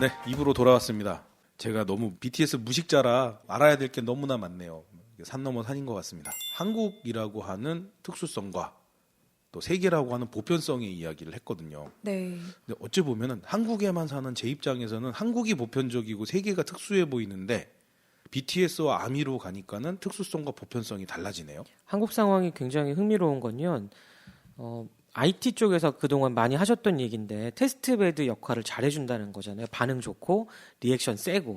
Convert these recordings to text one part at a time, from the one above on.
네, 입으로 돌아왔습니다. 제가 너무 BTS 무식자라 알아야 될 게 너무나 많네요. 산 넘어 산인 것 같습니다. 한국이라고 하는 특수성과 또 세계라고 하는 보편성의 이야기를 했거든요. 네. 근데 어찌 보면은 한국에만 사는 제 입장에서는 한국이 보편적이고 세계가 특수해 보이는데 BTS와 아미로 가니까는 특수성과 보편성이 달라지네요. 한국 상황이 굉장히 흥미로운 건요. IT 쪽에서 그동안 많이 하셨던 얘기인데 테스트베드 역할을 잘해준다는 거잖아요. 반응 좋고 리액션 세고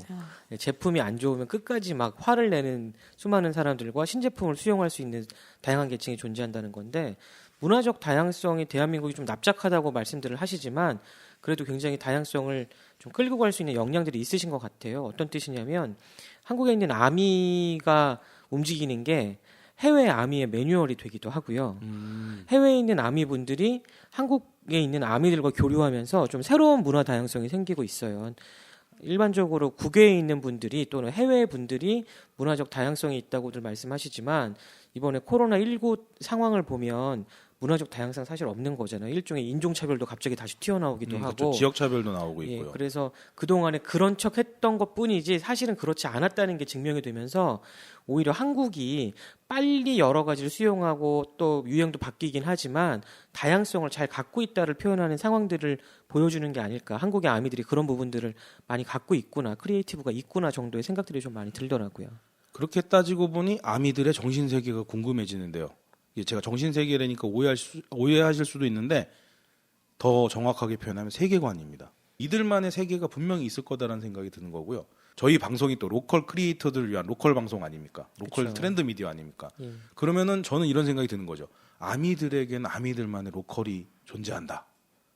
제품이 안 좋으면 끝까지 막 화를 내는 수많은 사람들과 신제품을 수용할 수 있는 다양한 계층이 존재한다는 건데 문화적 다양성이 대한민국이 좀 납작하다고 말씀들을 하시지만 그래도 굉장히 다양성을 좀 끌고 갈 수 있는 역량들이 있으신 것 같아요. 어떤 뜻이냐면 한국에 있는 아미가 움직이는 게 해외 아미의 매뉴얼이 되기도 하고요. 해외에 있는 아미분들이 한국에 있는 아미들과 교류하면서 좀 새로운 문화 다양성이 생기고 있어요. 일반적으로 국외에 있는 분들이 또는 해외 분들이 문화적 다양성이 있다고들 말씀하시지만 이번에 코로나19 상황을 보면 문화적 다양성 사실 없는 거잖아요. 일종의 인종차별도 갑자기 다시 튀어나오기도 하고 그렇죠. 지역차별도 나오고 예, 있고요. 그래서 그동안에 그런 척 했던 것뿐이지 사실은 그렇지 않았다는 게 증명이 되면서 오히려 한국이 빨리 여러 가지를 수용하고 또 유행도 바뀌긴 하지만 다양성을 잘 갖고 있다를 표현하는 상황들을 보여주는 게 아닐까. 한국의 아미들이 그런 부분들을 많이 갖고 있구나. 크리에이티브가 있구나 정도의 생각들이 좀 많이 들더라고요. 그렇게 따지고 보니 아미들의 정신세계가 궁금해지는데요. 제가 정신세계라니까 오해하실 수도 있는데 더 정확하게 표현하면 세계관입니다. 이들만의 세계가 분명히 있을 거다라는 생각이 드는 거고요. 저희 방송이 또 로컬 크리에이터들을 위한 로컬 방송 아닙니까? 로컬 그쵸. 트렌드 미디어 아닙니까? 그러면은 저는 이런 생각이 드는 거죠. 아미들에게는 아미들만의 로컬이 존재한다.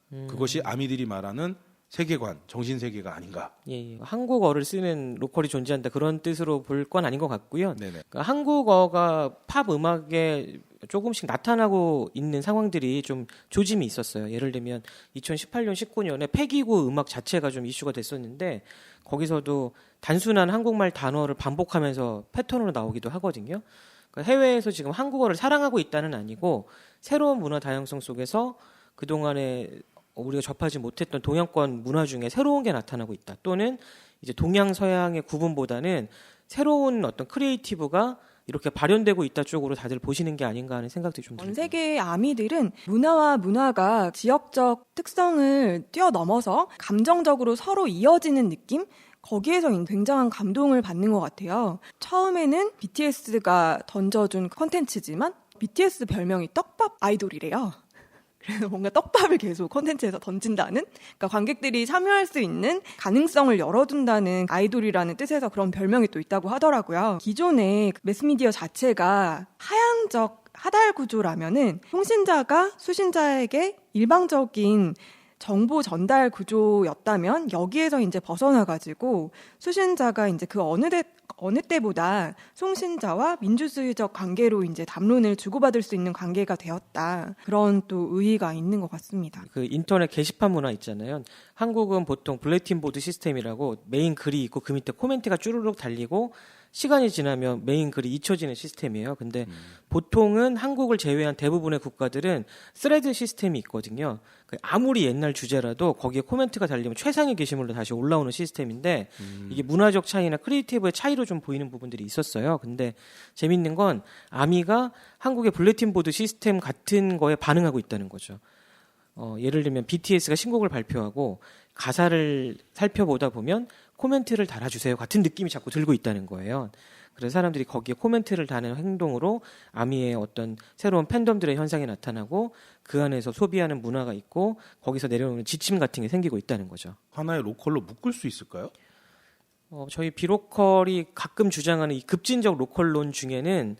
그것이 아미들이 말하는 세계관, 정신세계가 아닌가. 예, 한국어를 쓰는 로컬이 존재한다 그런 뜻으로 볼 건 아닌 것 같고요. 네네. 그러니까 한국어가 팝 음악에 조금씩 나타나고 있는 상황들이 좀 조짐이 있었어요. 예를 들면 2018년, 19년에 폐기구 음악 자체가 좀 이슈가 됐었는데 거기서도 단순한 한국말 단어를 반복하면서 패턴으로 나오기도 하거든요. 그러니까 해외에서 지금 한국어를 사랑하고 있다는 아니고 새로운 문화 다양성 속에서 그동안에 우리가 접하지 못했던 동양권 문화 중에 새로운 게 나타나고 있다. 또는 이제 동양 서양의 구분보다는 새로운 어떤 크리에이티브가 이렇게 발현되고 있다 쪽으로 다들 보시는 게 아닌가 하는 생각도 좀 들어요. 전 세계의 아미들은 문화와 문화가 지역적 특성을 뛰어넘어서 감정적으로 서로 이어지는 느낌? 거기에서 굉장한 감동을 받는 것 같아요. 처음에는 BTS가 던져준 컨텐츠지만 BTS 별명이 떡밥 아이돌이래요. 그래서 뭔가 떡밥을 계속 콘텐츠에서 던진다는, 그러니까 관객들이 참여할 수 있는 가능성을 열어둔다는 아이돌이라는 뜻에서 그런 별명이 또 있다고 하더라고요. 기존의 매스미디어 자체가 하향적 하달 구조라면은 통신자가 수신자에게 일방적인 정보 전달 구조였다면 여기에서 이제 벗어나가지고 수신자가 이제 그 어느 때보다 송신자와 민주주의적 관계로 이제 담론을 주고받을 수 있는 관계가 되었다. 그런 또 의의가 있는 것 같습니다. 그 인터넷 게시판 문화 있잖아요. 한국은 보통 블랙틴 보드 시스템이라고 메인 글이 있고 그 밑에 코멘트가 쭈루룩 달리고 시간이 지나면 메인 글이 잊혀지는 시스템이에요. 근데 보통은 한국을 제외한 대부분의 국가들은 스레드 시스템이 있거든요. 아무리 옛날 주제라도 거기에 코멘트가 달리면 최상의 게시물로 다시 올라오는 시스템인데 이게 문화적 차이나 크리에이티브의 차이로 좀 보이는 부분들이 있었어요. 근데 재밌는 건 아미가 한국의 블랙틴 보드 시스템 같은 거에 반응하고 있다는 거죠. 예를 들면 BTS가 신곡을 발표하고 가사를 살펴보다 보면 코멘트를 달아주세요 같은 느낌이 자꾸 들고 있다는 거예요. 그래서 사람들이 거기에 코멘트를 다는 행동으로 아미의 어떤 새로운 팬덤들의 현상이 나타나고 그 안에서 소비하는 문화가 있고 거기서 내려오는 지침 같은 게 생기고 있다는 거죠. 하나의 로컬로 묶을 수 있을까요? 저희 비로컬이 가끔 주장하는 이 급진적 로컬론 중에는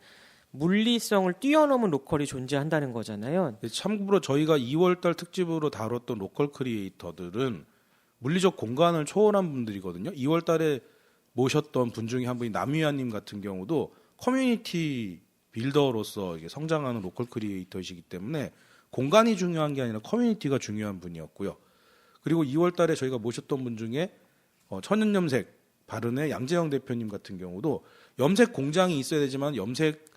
물리성을 뛰어넘은 로컬이 존재한다는 거잖아요. 참고로 저희가 2월달 특집으로 다뤘던 로컬 크리에이터들은 물리적 공간을 초월한 분들이거든요. 2월달에 모셨던 분 중에 한 분이 남유아님 같은 경우도 커뮤니티 빌더로서 이게 성장하는 로컬 크리에이터이시기 때문에 공간이 중요한 게 아니라 커뮤니티가 중요한 분이었고요. 그리고 2월달에 저희가 모셨던 분 중에 천연염색 바른의 양재영 대표님 같은 경우도 염색 공장이 있어야 되지만 염색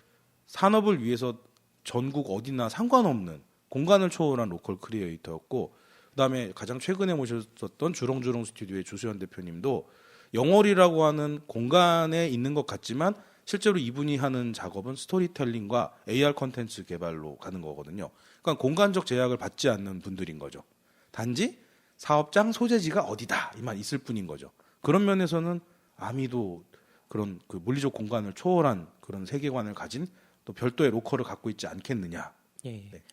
산업을 위해서 전국 어디나 상관없는 공간을 초월한 로컬 크리에이터였고 그다음에 가장 최근에 모셨었던 주렁주렁 스튜디오의 조수현 대표님도 영월이라고 하는 공간에 있는 것 같지만 실제로 이분이 하는 작업은 스토리텔링과 AR 컨텐츠 개발로 가는 거거든요. 그러니까 공간적 제약을 받지 않는 분들인 거죠. 단지 사업장 소재지가 어디다 이만 있을 뿐인 거죠. 그런 면에서는 아미도 그런 그 물리적 공간을 초월한 그런 세계관을 가진 또 별도의 로컬을 갖고 있지 않겠느냐. 예. 네.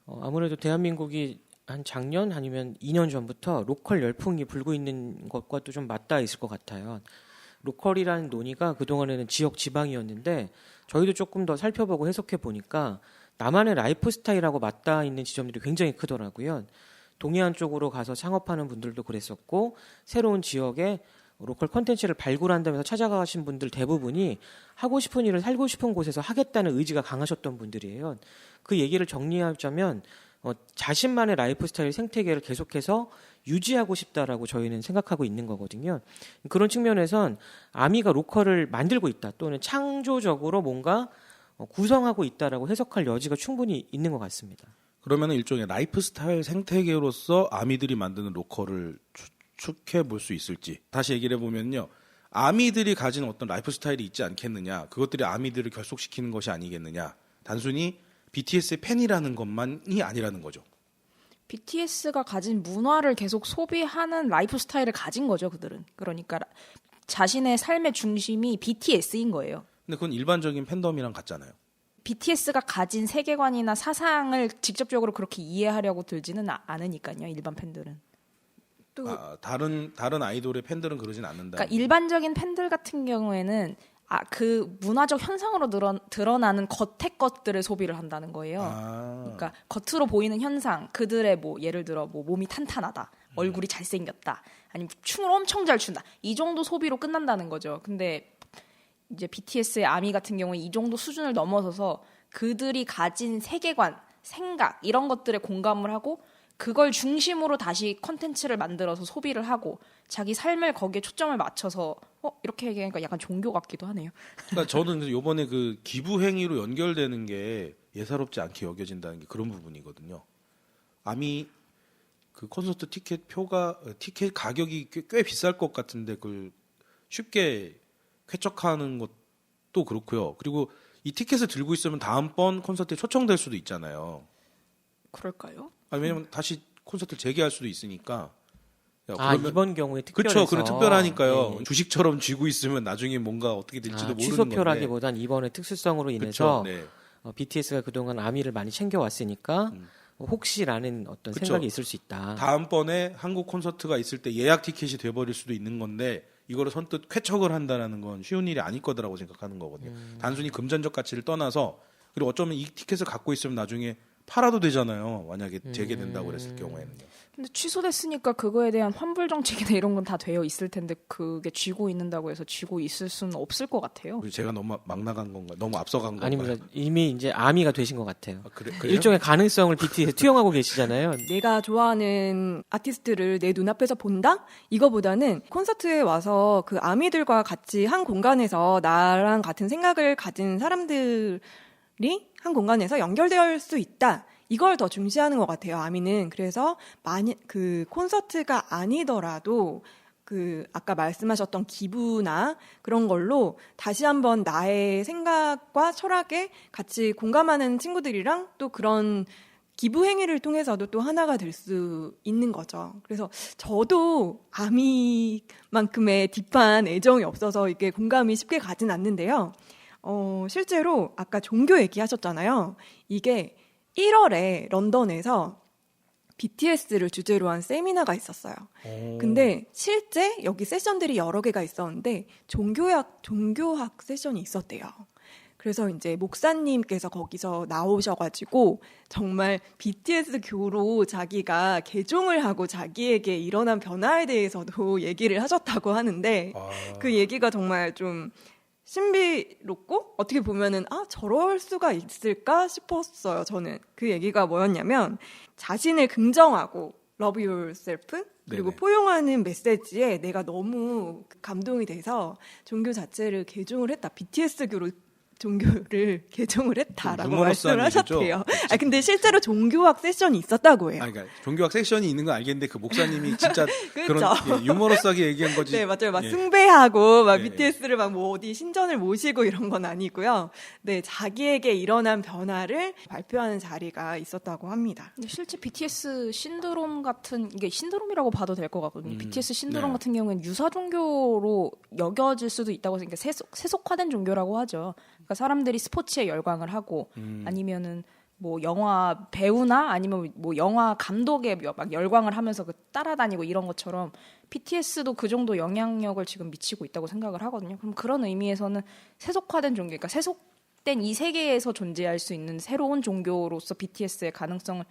아무래도 대한민국이 한 작년 아니면 2년 전부터 로컬 열풍이 불고 있는 것과 또 좀 맞닿아 있을 것 같아요. 로컬이라는 논의가 그동안에는 지역 지방이었는데 저희도 조금 더 살펴보고 해석해 보니까 나만의 라이프 스타일하고 맞닿아 있는 지점들이 굉장히 크더라고요. 동해안 쪽으로 가서 창업하는 분들도 그랬었고 새로운 지역에 로컬 콘텐츠를 발굴한다면서 찾아가신 분들 대부분이 하고 싶은 일을 살고 싶은 곳에서 하겠다는 의지가 강하셨던 분들이에요. 그 얘기를 정리하자면 자신만의 라이프 스타일 생태계를 계속해서 유지하고 싶다라고 저희는 생각하고 있는 거거든요. 그런 측면에선 아미가 로컬을 만들고 있다 또는 창조적으로 뭔가 구성하고 있다라고 해석할 여지가 충분히 있는 것 같습니다. 그러면 일종의 라이프 스타일 생태계로서 아미들이 만드는 로컬을 추측해 볼 수 있을지 다시 얘기를 해보면요. 아미들이 가진 어떤 라이프 스타일이 있지 않겠느냐. 그것들이 아미들을 결속시키는 것이 아니겠느냐. 단순히 BTS의 팬이라는 것만이 아니라는 거죠. BTS가 가진 문화를 계속 소비하는 라이프 스타일을 가진 거죠, 그들은. 그러니까 자신의 삶의 중심이 BTS인 거예요. 근데 그건 일반적인 팬덤이랑 같잖아요. BTS가 가진 세계관이나 사상을 직접적으로 그렇게 이해하려고 들지는 않으니까요, 일반 팬들은. 또 다른 아이돌의 팬들은 그러진 않는다. 그러니까 일반적인 팬들 같은 경우에는 그 문화적 현상으로 드러나는 겉의 것들을 소비를 한다는 거예요. 그러니까 겉으로 보이는 현상, 그들의 뭐 예를 들어 뭐 몸이 탄탄하다, 얼굴이 잘생겼다, 아니면 춤을 엄청 잘 춘다. 이 정도 소비로 끝난다는 거죠. 근데 이제 BTS의 아미 같은 경우는 이 정도 수준을 넘어서서 그들이 가진 세계관, 생각 이런 것들에 공감을 하고 그걸 중심으로 다시 컨텐츠를 만들어서 소비를 하고 자기 삶을 거기에 초점을 맞춰서 이렇게 얘기하니까 약간 종교 같기도 하네요. 그러니까 저는 이번에 그 기부 행위로 연결되는 게 예사롭지 않게 여겨진다는 게 그런 부분이거든요. 아미 그 콘서트 티켓 가격이 꽤 비쌀 것 같은데 그걸 쉽게 쾌척하는 것도 그렇고요. 그리고 이 티켓을 들고 있으면 다음번 콘서트에 초청될 수도 있잖아요. 그럴까요? 왜냐면 다시 콘서트 재개할 수도 있으니까. 이번 경우에 특별해서. 그렇죠. 그런 특별하니까요. 네. 주식처럼 쥐고 있으면 나중에 뭔가 어떻게 될지도 모르는 취소표라기보단 이번에 특수성으로 인해서 네. BTS가 그동안 아미를 많이 챙겨왔으니까 혹시라는 어떤 그쵸. 생각이 있을 수 있다. 다음번에 한국 콘서트가 있을 때 예약 티켓이 돼버릴 수도 있는 건데 이거를 선뜻 쾌척을 한다는 건 쉬운 일이 아닐 거라고 생각하는 거거든요. 단순히 금전적 가치를 떠나서 그리고 어쩌면 이 티켓을 갖고 있으면 나중에 팔아도 되잖아요. 만약에 재개된다고 그랬을 경우에는요. 근데 취소됐으니까 그거에 대한 환불 정책이나 이런 건 다 되어 있을 텐데 그게 쥐고 있는다고 해서 쥐고 있을 수는 없을 것 같아요. 제가 너무 막 나간 건가요? 너무 앞서간 건가요? 아닙니다. 이미 이제 아미가 되신 것 같아요. 그래요? 일종의 가능성을 BTS에 투영하고 계시잖아요. 내가 좋아하는 아티스트를 내 눈앞에서 본다? 이거보다는 콘서트에 와서 그 아미들과 같이 한 공간에서 나랑 같은 생각을 가진 사람들이 한 공간에서 연결될 수 있다. 이걸 더 중시하는 것 같아요, 아미는. 그래서 그 콘서트가 아니더라도 그 아까 말씀하셨던 기부나 그런 걸로 다시 한번 나의 생각과 철학에 같이 공감하는 친구들이랑 또 그런 기부 행위를 통해서도 또 하나가 될 수 있는 거죠. 그래서 저도 아미만큼의 딥한 애정이 없어서 이게 공감이 쉽게 가진 않는데요. 실제로 아까 종교 얘기하셨잖아요. 이게 1월에 런던에서 BTS를 주제로 한 세미나가 있었어요. 근데 실제 여기 세션들이 여러 개가 있었는데 종교학 세션이 있었대요. 그래서 이제 목사님께서 거기서 나오셔가지고 정말 BTS 교로 자기가 개종을 하고 자기에게 일어난 변화에 대해서도 얘기를 하셨다고 하는데 그 얘기가 정말 좀 신비롭고 어떻게 보면은 저럴 수가 있을까 싶었어요. 저는 그 얘기가 뭐였냐면 자신을 긍정하고 love yourself 그리고 네네. 포용하는 메시지에 내가 너무 감동이 돼서 종교 자체를 개종을 했다. BTS교로 종교를 개종을 했다라고 유머러스한 말씀을 얘기죠. 하셨대요. 근데 실제로 종교학 세션이 있었다고 해요. 그러니까 종교학 섹션이 있는 건 알겠는데 그 목사님이 진짜 그렇죠. 그런 유머러스하게 얘기한 거지. 네, 맞아요. 막 예. 숭배하고 막 예, BTS를 막 뭐 어디 신전을 모시고 이런 건 아니고요. 네, 자기에게 일어난 변화를 발표하는 자리가 있었다고 합니다. 근데 실제 BTS 신드롬 같은 이게 신드롬이라고 봐도 될 것 같거든요. BTS 신드롬 네. 같은 경우에는 유사 종교로 여겨질 수도 있다고 그러니까 세속화된 종교라고 하죠. 그러니까 사람들이 스포츠에 열광을 하고 아니면은 뭐 영화 배우나 아니면 뭐 영화 감독에 막 열광을 하면서 그 따라다니고 이런 것처럼 BTS도 그 정도 영향력을 지금 미치고 있다고 생각을 하거든요. 그럼 그런 의미에서는 세속화된 종교, 그러니까 세속된 이 세계에서 존재할 수 있는 새로운 종교로서 BTS의 가능성을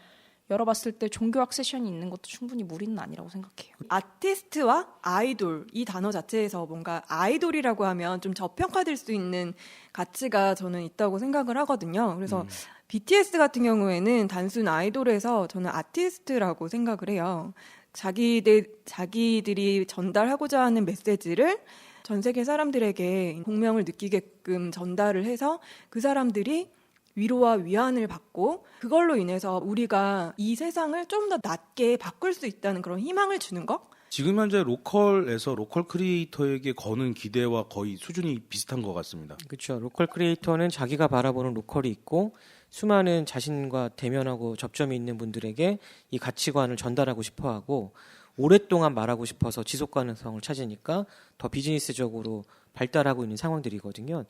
열어봤을 때 종교학 세션이 있는 것도 충분히 무리는 아니라고 생각해요. 아티스트와 아이돌 이 단어 자체에서 뭔가 아이돌이라고 하면 좀 저평가될 수 있는 가치가 저는 있다고 생각을 하거든요. 그래서 BTS 같은 경우에는 단순 아이돌에서 저는 아티스트라고 생각을 해요. 자기들이 전달하고자 하는 메시지를 전 세계 사람들에게 공명을 느끼게끔 전달을 해서 그 사람들이 위로와 위안을 받고 그걸로 인해서 우리가 이 세상을 좀 더 낫게 바꿀 수 있다는 그런 희망을 주는 거? 지금 현재 로컬에서 로컬 크리에이터에게 거는 기대와 거의 수준이 비슷한 것 같습니다. 그렇죠. 로컬 크리에이터는 자기가 바라보는 로컬이 있고 수많은 자신과 대면하고 접점이 있는 분들에게 이 가치관을 전달하고 싶어하고 오랫동안 말하고 싶어서 지속 가능성을 찾으니까 더 비즈니스적으로 발달하고 있는 상황들이거든요.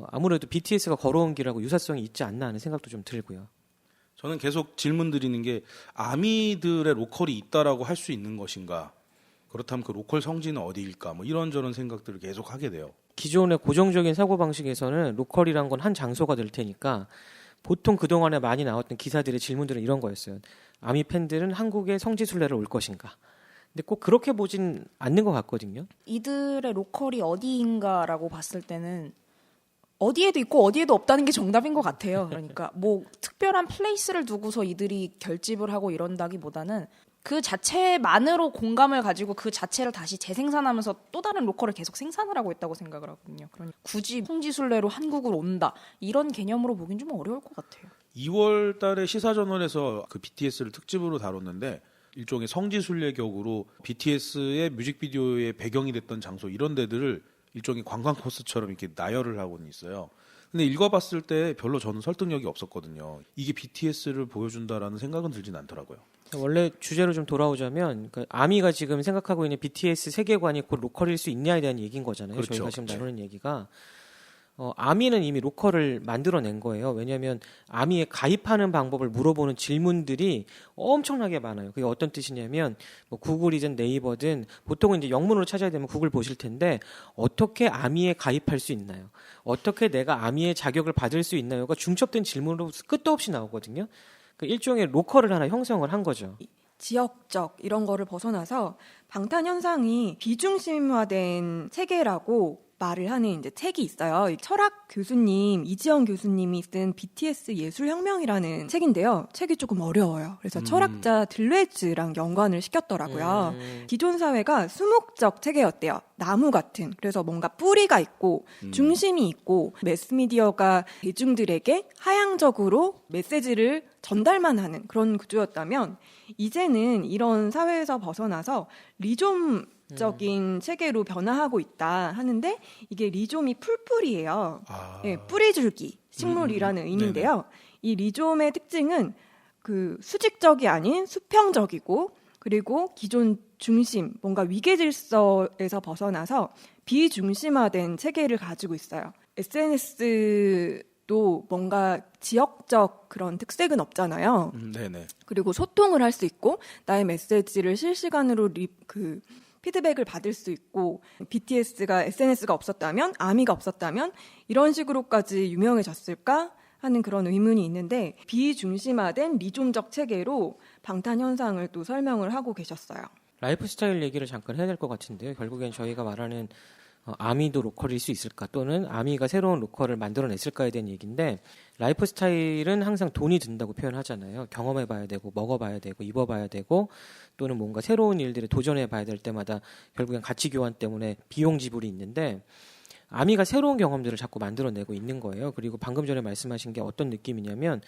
아무래도 BTS가 걸어온 길하고 유사성이 있지 않나 하는 생각도 좀 들고요. 저는 계속 질문 드리는 게 아미들의 로컬이 있다라고 할 수 있는 것인가? 그렇다면 그 로컬 성지는 어디일까? 뭐 이런저런 생각들을 계속 하게 돼요. 기존의 고정적인 사고방식에서는 로컬이란 건 한 장소가 될 테니까 보통 그동안에 많이 나왔던 기사들의 질문들은 이런 거였어요. 아미 팬들은 한국에 성지순례를 올 것인가? 근데 꼭 그렇게 보진 않는 것 같거든요. 이들의 로컬이 어디인가라고 봤을 때는 어디에도 있고 어디에도 없다는 게 정답인 것 같아요. 그러니까 뭐 특별한 플레이스를 두고서 이들이 결집을 하고 이런다기보다는 그 자체만으로 공감을 가지고 그 자체를 다시 재생산하면서 또 다른 로컬을 계속 생산을 하고 있다고 생각을 하거든요. 그러니까 굳이 성지순례로 한국을 온다 이런 개념으로 보긴 좀 어려울 것 같아요. 2월 달에 시사저널에서 그 BTS를 특집으로 다뤘는데 일종의 성지순례격으로 BTS의 뮤직비디오의 배경이 됐던 장소 이런 데들을 일종의 관광 코스처럼 이렇게 나열을 하고는 있어요. 근데 읽어봤을 때 별로 저는 설득력이 없었거든요. 이게 BTS를 보여준다라는 생각은 들진 않더라고요. 원래 주제로 좀 돌아오자면 그러니까 아미가 지금 생각하고 있는 BTS 세계관이 곧 로컬일 수 있냐에 대한 얘기인 거잖아요. 그렇죠. 저희가 지금 나누는 얘기가 아미는 이미 로컬을 만들어낸 거예요. 왜냐하면 아미에 가입하는 방법을 물어보는 질문들이 엄청나게 많아요. 그게 어떤 뜻이냐면 뭐 구글이든 네이버든 보통은 이제 영문으로 찾아야 되면 구글 보실 텐데 어떻게 아미에 가입할 수 있나요? 어떻게 내가 아미의 자격을 받을 수 있나요?가 중첩된 질문으로 끝도 없이 나오거든요. 그러니까 일종의 로컬을 하나 형성을 한 거죠. 지역적 이런 거를 벗어나서 방탄현상이 비중심화된 체계라고 말을 하는 이제 책이 있어요. 철학 교수님 이지영 교수님이 쓴 BTS 예술혁명이라는 책인데요. 책이 조금 어려워요. 그래서 철학자 들레즈랑 연관을 시켰더라고요. 기존 사회가 수묵적 체계였대요. 나무 같은. 그래서 뭔가 뿌리가 있고 중심이 있고 매스미디어가 대중들에게 하향적으로 메시지를 전달만 하는 그런 구조였다면 이제는 이런 사회에서 벗어나서 리좀적인 체계로 변화하고 있다 하는데 이게 리좀이 풀뿌리예요. 네, 뿌리줄기 식물이라는 의미인데요. 이 리좀의 특징은 그 수직적이 아닌 수평적이고 그리고 기존 중심 뭔가 위계 질서에서 벗어나서 비중심화된 체계를 가지고 있어요. SNS도 뭔가 지역적 그런 특색은 없잖아요. 네네. 그리고 소통을 할 수 있고 나의 메시지를 실시간으로 피드백을 받을 수 있고 BTS가 SNS가 없었다면 아미가 없었다면 이런 식으로까지 유명해졌을까 하는 그런 의문이 있는데 비중심화된 리좀적 체계로 방탄현상을 또 설명을 하고 계셨어요. 라이프 스타일 얘기를 잠깐 해야 될 것 같은데요. 결국엔 저희가 말하는 아미도 로컬일 수 있을까 또는 아미가 새로운 로컬을 만들어냈을까에 대한 얘기인데 라이프 스타일은 항상 돈이 든다고 표현하잖아요. 경험해봐야 되고 먹어봐야 되고 입어봐야 되고 또는 뭔가 새로운 일들에 도전해봐야 될 때마다 결국엔 가치 교환 때문에 비용 지불이 있는데 아미가 새로운 경험들을 자꾸 만들어내고 있는 거예요. 그리고 방금 전에 말씀하신 게 어떤 느낌이냐면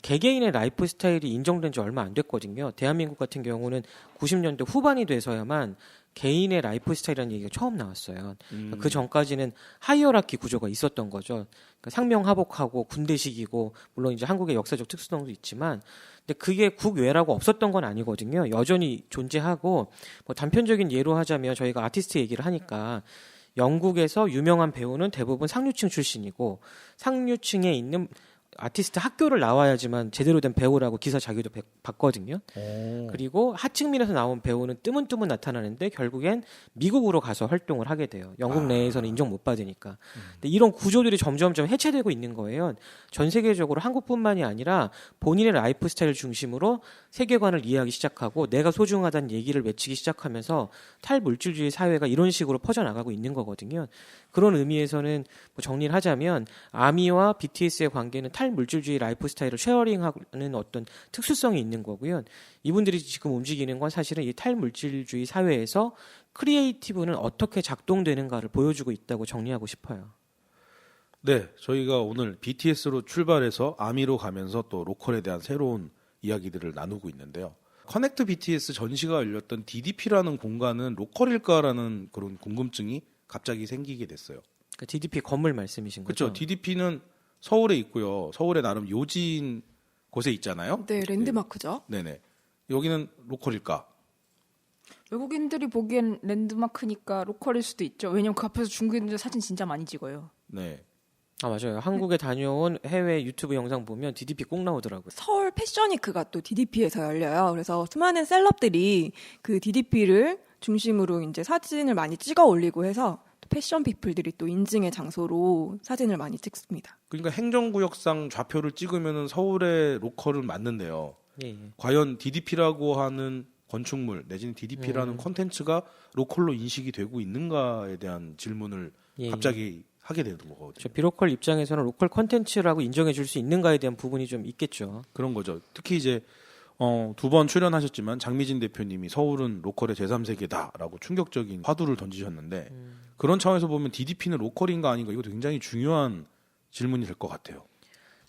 개개인의 라이프 스타일이 인정된 지 얼마 안 됐거든요. 대한민국 같은 경우는 90년대 후반이 돼서야만 개인의 라이프 스타일이라는 얘기가 처음 나왔어요. 그 전까지는 하이어라키 구조가 있었던 거죠. 그러니까 상명하복하고 군대식이고 물론 이제 한국의 역사적 특수성도 있지만 근데 그게 국외라고 없었던 건 아니거든요. 여전히 존재하고 뭐 단편적인 예로 하자면 저희가 아티스트 얘기를 하니까 영국에서 유명한 배우는 대부분 상류층 출신이고 상류층에 있는 아티스트 학교를 나와야지만 제대로 된 배우라고 기사 자기도 봤거든요. 그리고 하층민에서 나온 배우는 뜨문뜨문 나타나는데 결국엔 미국으로 가서 활동을 하게 돼요. 영국 내에서는 인정 못 받으니까. 근데 이런 구조들이 점점점 해체되고 있는 거예요. 전 세계적으로 한국뿐만이 아니라 본인의 라이프 스타일 중심으로 세계관을 이해하기 시작하고 내가 소중하다는 얘기를 외치기 시작하면서 탈물질주의 사회가 이런 식으로 퍼져나가고 있는 거거든요. 그런 의미에서는 뭐 정리를 하자면 아미와 BTS의 관계는 탈물질주의 라이프 스타일을 쉐어링하는 어떤 특수성이 있는 거고요. 이분들이 지금 움직이는 건 사실은 이 탈물질주의 사회에서 크리에이티브는 어떻게 작동되는가를 보여주고 있다고 정리하고 싶어요. 네, 저희가 오늘 BTS로 출발해서 아미로 가면서 또 로컬에 대한 새로운 이야기들을 나누고 있는데요. 커넥트 BTS 전시가 열렸던 DDP라는 공간은 로컬일까라는 그런 궁금증이 갑자기 생기게 됐어요. 그러니까 DDP 건물 말씀이신 거죠? 그렇죠. DDP는 서울에 있고요. 서울에 나름 요지인 곳에 있잖아요. 네, 랜드마크죠. 네네. 여기는 로컬일까? 외국인들이 보기엔 랜드마크니까 로컬일 수도 있죠. 왜냐면 그 앞에서 중국인들 사진 진짜 많이 찍어요. 네. 아 맞아요. 한국에 다녀온 해외 유튜브 영상 보면 DDP 꼭 나오더라고요. 서울 패션위크가 또 DDP에서 열려요. 그래서 수많은 셀럽들이 그 DDP를 중심으로 이제 사진을 많이 찍어 올리고 해서 또 패션 피플들이 또 인증의 장소로 사진을 많이 찍습니다. 그러니까 행정구역상 좌표를 찍으면 서울의 로컬은 맞는데요. 예. 과연 DDP라고 하는 건축물 내지는 DDP라는 콘텐츠가 로컬로 인식이 되고 있는가에 대한 질문을 예. 갑자기 하게 되는 거거든요. 저 비로컬 입장에서는 로컬 콘텐츠라고 인정해 줄 수 있는가에 대한 부분이 좀 있겠죠. 그런 거죠. 특히 이제 2번 출연하셨지만 장미진 대표님이 서울은 로컬의 제3세계다라고 충격적인 화두를 던지셨는데 그런 차원에서 보면 DDP는 로컬인가 아닌가 이것도 굉장히 중요한 질문이 될 것 같아요.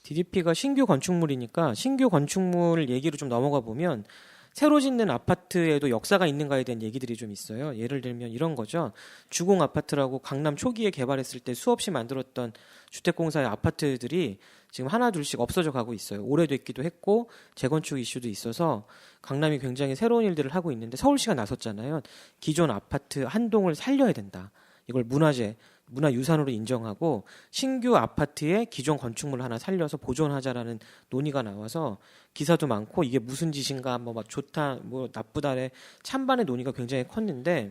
DDP가 신규 건축물이니까 신규 건축물 얘기로 좀 넘어가 보면 새로 짓는 아파트에도 역사가 있는가에 대한 얘기들이 좀 있어요. 예를 들면 이런 거죠. 주공 아파트라고 강남 초기에 개발했을 때 수없이 만들었던 주택공사의 아파트들이 지금 하나 둘씩 없어져 가고 있어요. 오래됐기도 했고 재건축 이슈도 있어서 강남이 굉장히 새로운 일들을 하고 있는데 서울시가 나섰잖아요. 기존 아파트 한 동을 살려야 된다. 이걸 문화유산으로 인정하고 신규 아파트에 기존 건축물 하나 살려서 보존하자라는 논의가 나와서 기사도 많고 이게 무슨 짓인가 뭐 막 좋다 뭐 나쁘다의 찬반의 논의가 굉장히 컸는데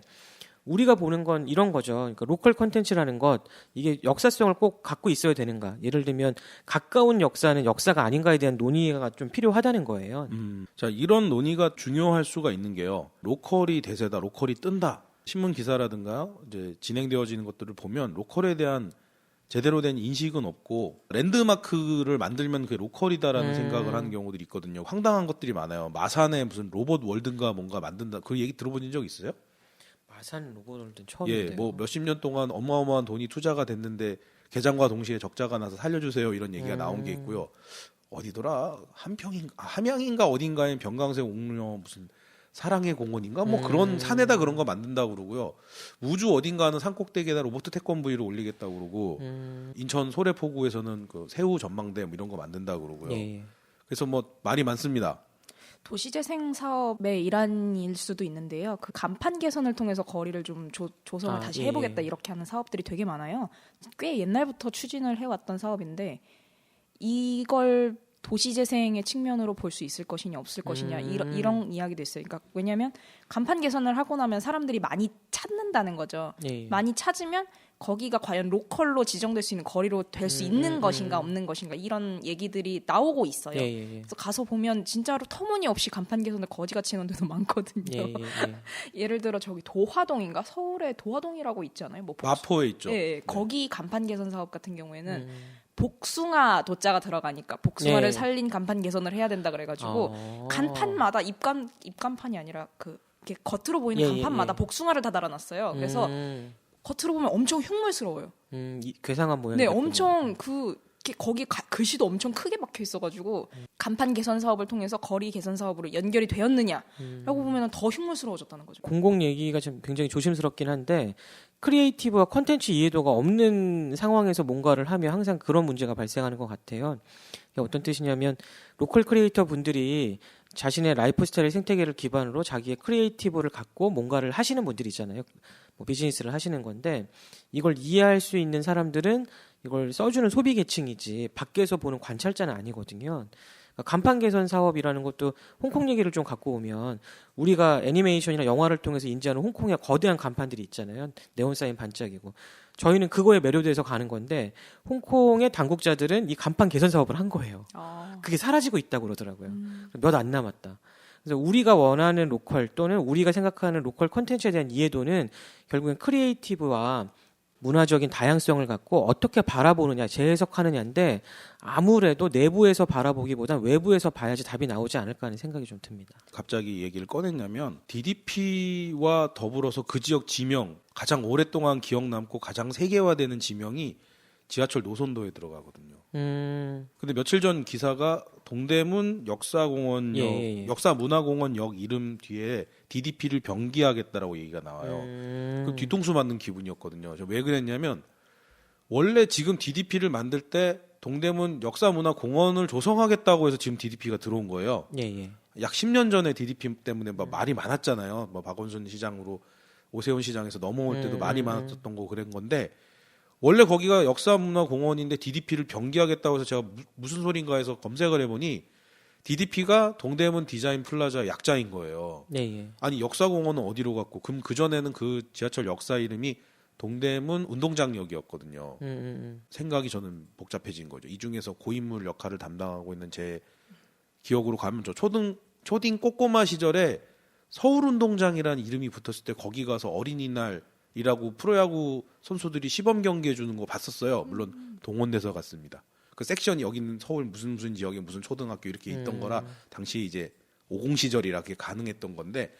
우리가 보는 건 이런 거죠. 그러니까 로컬 콘텐츠라는 것 이게 역사성을 꼭 갖고 있어야 되는가? 예를 들면 가까운 역사는 역사가 아닌가에 대한 논의가 좀 필요하다는 거예요. 자, 이런 논의가 중요할 수가 있는 게요. 로컬이 대세다, 로컬이 뜬다. 신문 기사라든가 이제 진행되어지는 것들을 보면 로컬에 대한 제대로 된 인식은 없고 랜드마크를 만들면 그게 로컬이다라는 생각을 하는 경우들이 있거든요. 황당한 것들이 많아요. 마산에 무슨 로봇 월드인가 뭔가 만든다. 그 얘기 들어보신 적 있어요? 마산 로봇월드는 처음인데요. 예, 뭐 몇십 년 동안 어마어마한 돈이 투자가 됐는데 개장과 동시에 적자가 나서 살려주세요 이런 얘기가 나온 게 있고요. 어디더라? 함양인가 어딘가에 병강세 옥녀 무슨 사랑의 공원인가 뭐 그런 산에다 그런 거 만든다고 그러고요. 우주 어딘가는 산꼭대기에다 로봇 태권브이를 올리겠다고 그러고 인천 소래포구에서는 그 새우 전망대 뭐 이런 거 만든다고 그러고요. 예. 그래서 뭐 말이 많습니다. 도시재생 사업의 일환일 수도 있는데요. 그 간판 개선을 통해서 거리를 좀 조성을 다시 해보겠다 이렇게 하는 사업들이 되게 많아요. 꽤 옛날부터 추진을 해왔던 사업인데 이걸 도시재생의 측면으로 볼 수 있을 것이냐 없을 것이냐 이런 이야기도 있어요. 그러니까 왜냐하면 간판 개선을 하고 나면 사람들이 많이 찾는다는 거죠. 예. 많이 찾으면 거기가 과연 로컬로 지정될 수 있는 거리로 될 수 있는 것인가 없는 것인가 이런 얘기들이 나오고 있어요. 그래서 가서 보면 진짜로 터무니없이 간판 개선을 거지같이 해놓은 데도 많거든요. 예를 들어 저기 도화동인가 서울에 도화동이라고 있잖아요. 뭐 마포에 있죠. 네. 거기 간판 개선 사업 같은 경우에는 복숭아 도자가 들어가니까 복숭아를 살린 간판 개선을 해야 된다 그래가지고 간판마다 입간판이 아니라 그 이렇게 겉으로 보이는 간판마다 복숭아를 다 달아놨어요. 그래서 겉으로 보면 엄청 흉물스러워요. 괴상한 모양. 네, 엄청 거기 글씨도 엄청 크게 박혀 있어가지고 간판 개선 사업을 통해서 거리 개선 사업으로 연결이 되었느냐라고 보면 더 흉물스러워졌다는 거죠. 공공 얘기가 좀 굉장히 조심스럽긴 한데 크리에이티브와 컨텐츠 이해도가 없는 상황에서 뭔가를 하면 항상 그런 문제가 발생하는 것 같아요. 이게 어떤 뜻이냐면 로컬 크리에이터 분들이 자신의 라이프 스타일 생태계를 기반으로 자기의 크리에이티브를 갖고 뭔가를 하시는 분들이 있잖아요. 뭐 비즈니스를 하시는 건데 이걸 이해할 수 있는 사람들은 이걸 써주는 소비 계층이지 밖에서 보는 관찰자는 아니거든요. 그러니까 간판 개선 사업이라는 것도 홍콩 얘기를 좀 갖고 오면 우리가 애니메이션이나 영화를 통해서 인지하는 홍콩의 거대한 간판들이 있잖아요. 네온 사인 반짝이고 저희는 그거에 매료돼서 가는 건데 홍콩의 당국자들은 이 간판 개선 사업을 한 거예요. 그게 사라지고 있다고 그러더라고요. 몇 안 남았다. 그래서 우리가 원하는 로컬 또는 우리가 생각하는 로컬 콘텐츠에 대한 이해도는 결국엔 크리에이티브와 문화적인 다양성을 갖고 어떻게 바라보느냐, 재해석하느냐인데 아무래도 내부에서 바라보기보단 외부에서 봐야지 답이 나오지 않을까 하는 생각이 좀 듭니다. 갑자기 얘기를 꺼냈냐면 DDP와 더불어서 그 지역 지명, 가장 오랫동안 기억 남고 가장 세계화되는 지명이 지하철 노선도에 들어가거든요. 근데 며칠 전 기사가 동대문 역사공원역, 역사문화공원역 이름 뒤에 DDP를 병기하겠다라고 얘기가 나와요. 그 뒤통수 맞는 기분이었거든요. 저 왜 그랬냐면 원래 지금 DDP를 만들 때 동대문 역사문화공원을 조성하겠다고 해서 지금 DDP가 들어온 거예요. 약 10년 전에 DDP 때문에 막 말이 많았잖아요. 뭐 박원순 시장으로 오세훈 시장에서 넘어올 때도 말이 많았던 거 그런 건데 원래 거기가 역사문화공원인데 DDP를 병기하겠다고 해서 제가 무슨 소린가 해서 검색을 해보니 DDP가 동대문 디자인 플라자 약자인 거예요. 아니 역사공원은 어디로 갔고 그럼 그전에는 그 지하철 역사 이름이 동대문 운동장역이었거든요. 생각이 저는 복잡해진 거죠. 이 중에서 고인물 역할을 담당하고 있는 제 기억으로 가면 저 초딩 꼬꼬마 시절에 서울운동장이라는 이름이 붙었을 때 거기 가서 어린이날이라고 프로야구 선수들이 시범 경기해 주는 거 봤었어요. 물론 동원돼서 갔습니다. 그 섹션이 여기 있는 서울 무슨 지역에 무슨 초등학교 이렇게 있던 거라 당시 이제 50 시절이라 그게 가능했던 건데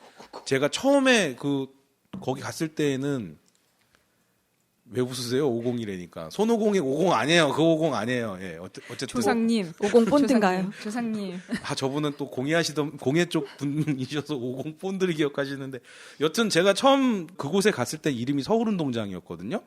제가 처음에 거기 갔을 때는 왜 웃으세요? 50이라니까. 손오공이 50 아니에요. 그 50 아니에요. 예. 어쨌든 조상님. 50 본드인가요? 조상님. 저분은 또 공예 쪽 분이셔서 50 본드를 기억하시는데 여튼 제가 처음 그곳에 갔을 때 이름이 서울운동장이었거든요.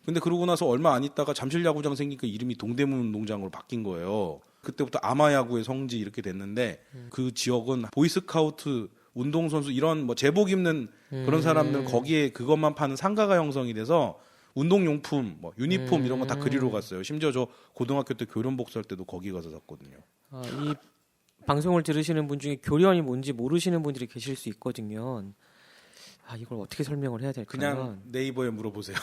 근데 그러고 나서 얼마 안 있다가 잠실야구장 생기니까 이름이 동대문 운동장으로 바뀐 거예요. 그때부터 아마야구의 성지 이렇게 됐는데 그 지역은 보이스카우트 운동선수 이런 뭐 제복 입는 그런 사람들 거기에 그것만 파는 상가가 형성이 돼서 운동용품, 뭐 유니폼 이런 거 다 그리러 갔어요. 심지어 저 고등학교 때 교련 복수할 때도 거기 가서 샀거든요. 이 방송을 들으시는 분 중에 교련이 뭔지 모르시는 분들이 계실 수 있거든요. 이걸 어떻게 설명을 해야 될까요? 그냥 네이버에 물어보세요.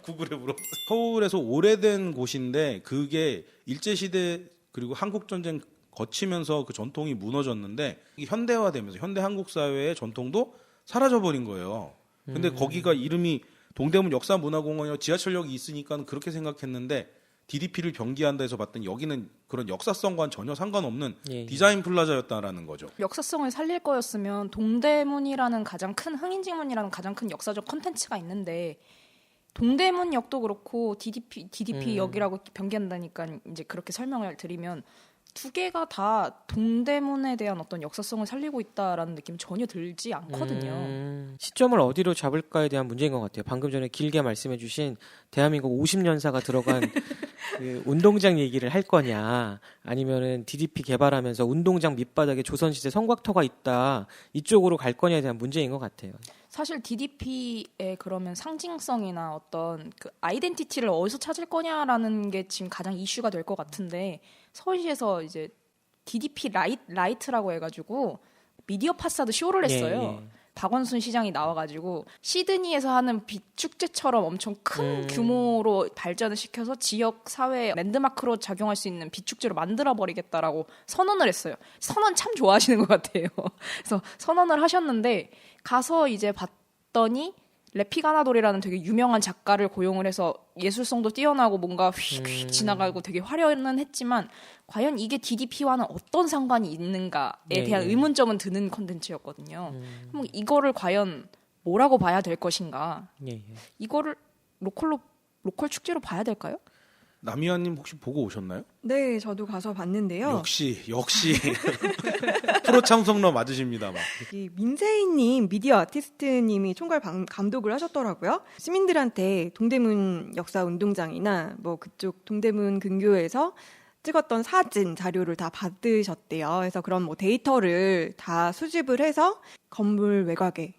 구글에 물어보세요. 서울에서 오래된 곳인데 그게 일제시대 그리고 한국전쟁 거치면서 그 전통이 무너졌는데 현대화되면서 현대 한국 사회의 전통도 사라져버린 거예요. 근데 거기가 이름이 동대문 역사문화공원이요. 지하철역이 있으니까 그렇게 생각했는데 DDP를 병기한다 해서 봤더니 여기는 그런 역사성과는 전혀 상관없는 디자인 플라자였다라는 거죠. 역사성을 살릴 거였으면 동대문이라는 가장 큰 흥인지문이라는 가장 큰 역사적 컨텐츠가 있는데 동대문역도 그렇고 DDP 역이라고 병기한다니까 이제 그렇게 설명을 드리면 두 개가 다 동대문에 대한 어떤 역사성을 살리고 있다라는 느낌이 전혀 들지 않거든요. 시점을 어디로 잡을까에 대한 문제인 것 같아요. 방금 전에 길게 말씀해주신 대한민국 50년사가 들어간 그 운동장 얘기를 할 거냐, 아니면은 DDP 개발하면서 운동장 밑바닥에 조선시대 성곽터가 있다 이쪽으로 갈 거냐에 대한 문제인 것 같아요. 사실 DDP의 그러면 상징성이나 어떤 그 아이덴티티를 어디서 찾을 거냐라는 게 지금 가장 이슈가 될 것 같은데 서울시에서 이제 DDP 라이트라고 해가지고 미디어 파사드 쇼를 했어요. 박원순 시장이 나와가지고 시드니에서 하는 빛 축제처럼 엄청 큰 규모로 발전을 시켜서 지역 사회에 랜드마크로 작용할 수 있는 빛 축제로 만들어 버리겠다라고 선언을 했어요. 선언 참 좋아하시는 것 같아요. 그래서 선언을 하셨는데 가서 이제 봤더니 레피가나돌이라는 되게 유명한 작가를 고용을 해서 예술성도 뛰어나고 뭔가 휙휙 지나가고 되게 화려는 했지만 과연 이게 DDP와는 어떤 상관이 있는가에 대한 의문점은 드는 콘텐츠였거든요. 그럼 이거를 과연 뭐라고 봐야 될 것인가? 이거를 로컬 축제로 봐야 될까요? 남희아님 혹시 보고 오셨나요? 네, 저도 가서 봤는데요. 역시 프로 참석러 맞으십니다. 막. 이 민세희님, 미디어 아티스트님이 총괄 감독을 하셨더라고요. 시민들한테 동대문 역사운동장이나 뭐 그쪽 동대문 근교에서 찍었던 사진 자료를 다 받으셨대요. 그래서 그런 뭐 데이터를 다 수집을 해서 건물 외곽에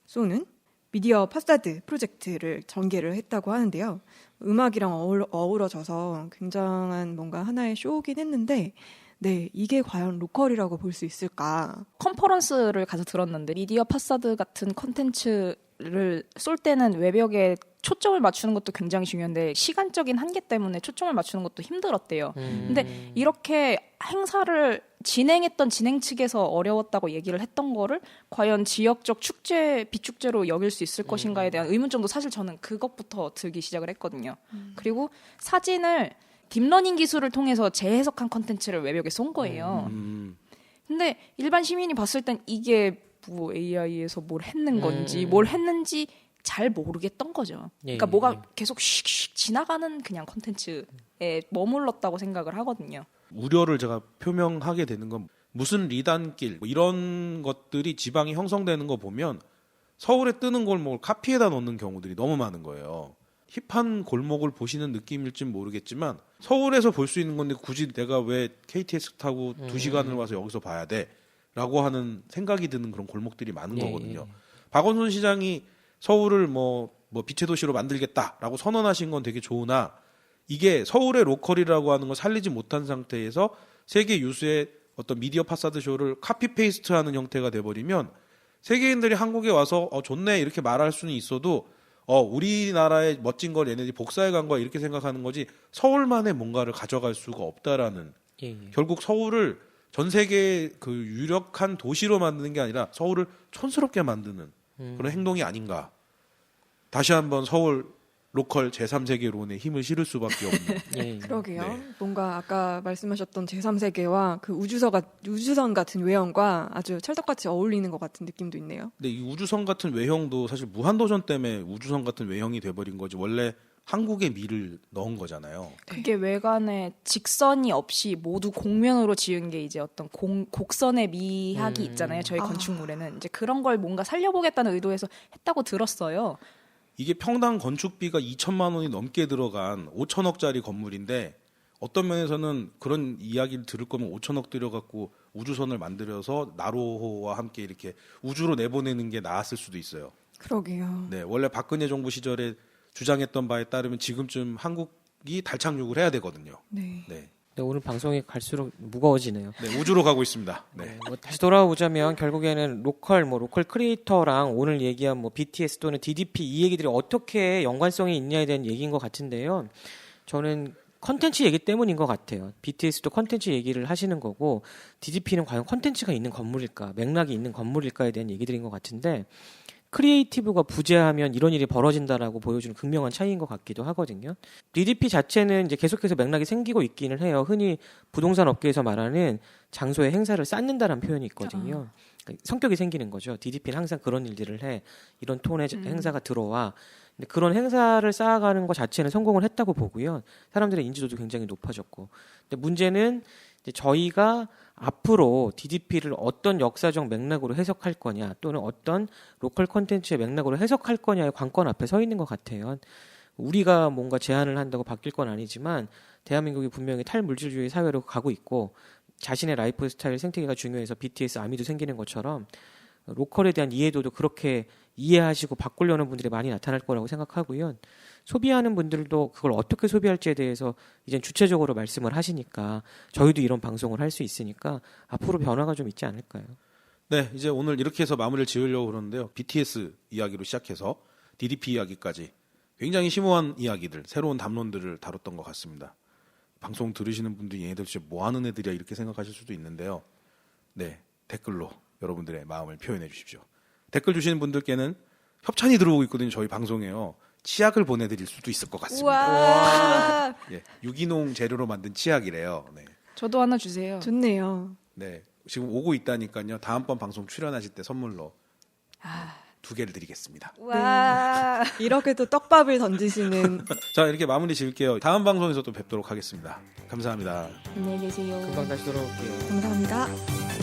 쏘는 미디어 파사드 프로젝트를 전개를 했다고 하는데요. 음악이랑 어우러져서 굉장한 뭔가 하나의 쇼긴 했는데, 네, 이게 과연 로컬이라고 볼 수 있을까? 컨퍼런스를 가서 들었는데 미디어 파사드 같은 콘텐츠를 쏠 때는 외벽에 초점을 맞추는 것도 굉장히 중요한데 시간적인 한계 때문에 초점을 맞추는 것도 힘들었대요. 근데 이렇게 행사를 진행했던 진행 측에서 어려웠다고 얘기를 했던 거를 과연 지역적 축제, 비축제로 여길 수 있을 것인가에 대한 의문점도 사실 저는 그것부터 들기 시작을 했거든요. 그리고 사진을 딥러닝 기술을 통해서 재해석한 콘텐츠를 외벽에 쏜 거예요. 근데 일반 시민이 봤을 땐 이게 뭐 AI에서 뭘 했는 건지 뭘 했는지 잘 모르겠던 거죠. 그러니까 뭐가 계속 슉슉 지나가는 그냥 콘텐츠에 머물렀다고 생각을 하거든요. 우려를 제가 표명하게 되는 건 무슨 리단길 뭐 이런 것들이 지방이 형성되는 거 보면 서울에 뜨는 골목을 카피에다 놓는 경우들이 너무 많은 거예요. 힙한 골목을 보시는 느낌일진 모르겠지만 서울에서 볼 수 있는 건데 굳이 내가 왜 KTX 타고 2시간을 와서 여기서 봐야 돼? 라고 하는 생각이 드는 그런 골목들이 많은 거거든요. 박원순 시장이 서울을 뭐 빛의 도시로 만들겠다라고 선언하신 건 되게 좋으나 이게 서울의 로컬이라고 하는 걸 살리지 못한 상태에서 세계 유수의 어떤 미디어 파사드 쇼를 카피페이스트하는 형태가 돼버리면 세계인들이 한국에 와서 좋네 이렇게 말할 수는 있어도 우리나라의 멋진 걸 얘네들이 복사해 간 거야 이렇게 생각하는 거지 서울만의 뭔가를 가져갈 수가 없다라는 결국 서울을 전 세계 그 유력한 도시로 만드는 게 아니라 서울을 촌스럽게 만드는 그런 행동이 아닌가. 다시 한번 서울 로컬 제3세계론에 힘을 실을 수밖에 없는. 그러게요. 네. 뭔가 아까 말씀하셨던 제3세계와 그 우주선 같은 외형과 아주 찰떡같이 어울리는 것 같은 느낌도 있네요. 근데 이 우주선 같은 외형도 사실 무한도전 때문에 우주선 같은 외형이 돼버린 거지 원래 한국의 미를 넣은 거잖아요. 그게 외관에 직선이 없이 모두 곡면으로 지은 게 이제 어떤 곡선의 미학이 있잖아요. 저희 건축물에는 이제 그런 걸 뭔가 살려보겠다는 의도에서 했다고 들었어요. 이게 평당 건축비가 2천만 원이 넘게 들어간 5천억짜리 건물인데 어떤 면에서는 그런 이야기를 들을 거면 5천억 들여갖고 우주선을 만들어서 나로호와 함께 이렇게 우주로 내보내는 게 나았을 수도 있어요. 그러게요. 네, 원래 박근혜 정부 시절에 주장했던 바에 따르면 지금쯤 한국이 달 착륙을 해야 되거든요. 네. 네. 네, 오늘 방송이 갈수록 무거워지네요. 네, 우주로 가고 있습니다. 네. 뭐 다시 돌아오자면 결국에는 로컬 크리에이터랑 오늘 얘기한 BTS 또는 DDP 이 얘기들이 어떻게 연관성이 있냐에 대한 얘기인 것 같은데요. 저는 컨텐츠 얘기 때문인 것 같아요. BTS도 컨텐츠 얘기를 하시는 거고 DDP는 과연 컨텐츠가 있는 건물일까, 맥락이 있는 건물일까에 대한 얘기들인 것 같은데 크리에이티브가 부재하면 이런 일이 벌어진다라고 보여주는 극명한 차이인 것 같기도 하거든요. DDP 자체는 이제 계속해서 맥락이 생기고 있기는 해요. 흔히 부동산 업계에서 말하는 장소에 행사를 쌓는다라는 표현이 있거든요. 그러니까 성격이 생기는 거죠. DDP는 항상 그런 일들을 해. 이런 톤의 행사가 들어와. 근데 그런 행사를 쌓아가는 것 자체는 성공을 했다고 보고요. 사람들의 인지도도 굉장히 높아졌고. 근데 문제는 이제 저희가 앞으로 DDP를 어떤 역사적 맥락으로 해석할 거냐 또는 어떤 로컬 콘텐츠의 맥락으로 해석할 거냐의 관건 앞에 서 있는 것 같아요. 우리가 뭔가 제안을 한다고 바뀔 건 아니지만 대한민국이 분명히 탈물질주의 사회로 가고 있고 자신의 라이프 스타일 생태계가 중요해서 BTS 아미도 생기는 것처럼 로컬에 대한 이해도도 그렇게 이해하시고 바꾸려는 분들이 많이 나타날 거라고 생각하고요. 소비하는 분들도 그걸 어떻게 소비할지에 대해서 이제 주체적으로 말씀을 하시니까 저희도 이런 방송을 할 수 있으니까 앞으로 변화가 좀 있지 않을까요? 네, 이제 오늘 이렇게 해서 마무리를 지으려고 그러는데요. BTS 이야기로 시작해서 DDP 이야기까지 굉장히 심오한 이야기들, 새로운 담론들을 다뤘던 것 같습니다. 방송 들으시는 분들이 얘네들 진짜 뭐 하는 애들이야 이렇게 생각하실 수도 있는데요. 네, 댓글로 여러분들의 마음을 표현해 주십시오. 댓글 주시는 분들께는 협찬이 들어오고 있거든요. 저희 방송에요. 치약을 보내드릴 수도 있을 것 같습니다. 와, 예, 유기농 재료로 만든 치약이래요. 네. 저도 하나 주세요. 좋네요. 네, 지금 오고 있다니까요. 다음번 방송 출연하실 때 선물로. 2개를 드리겠습니다. 와. 이렇게 또 떡밥을 던지시는 자, 이렇게 마무리 지을게요. 다음 방송에서 또 뵙도록 하겠습니다. 감사합니다. 안녕히 계세요. 금방 다시 돌아올게요. 감사합니다.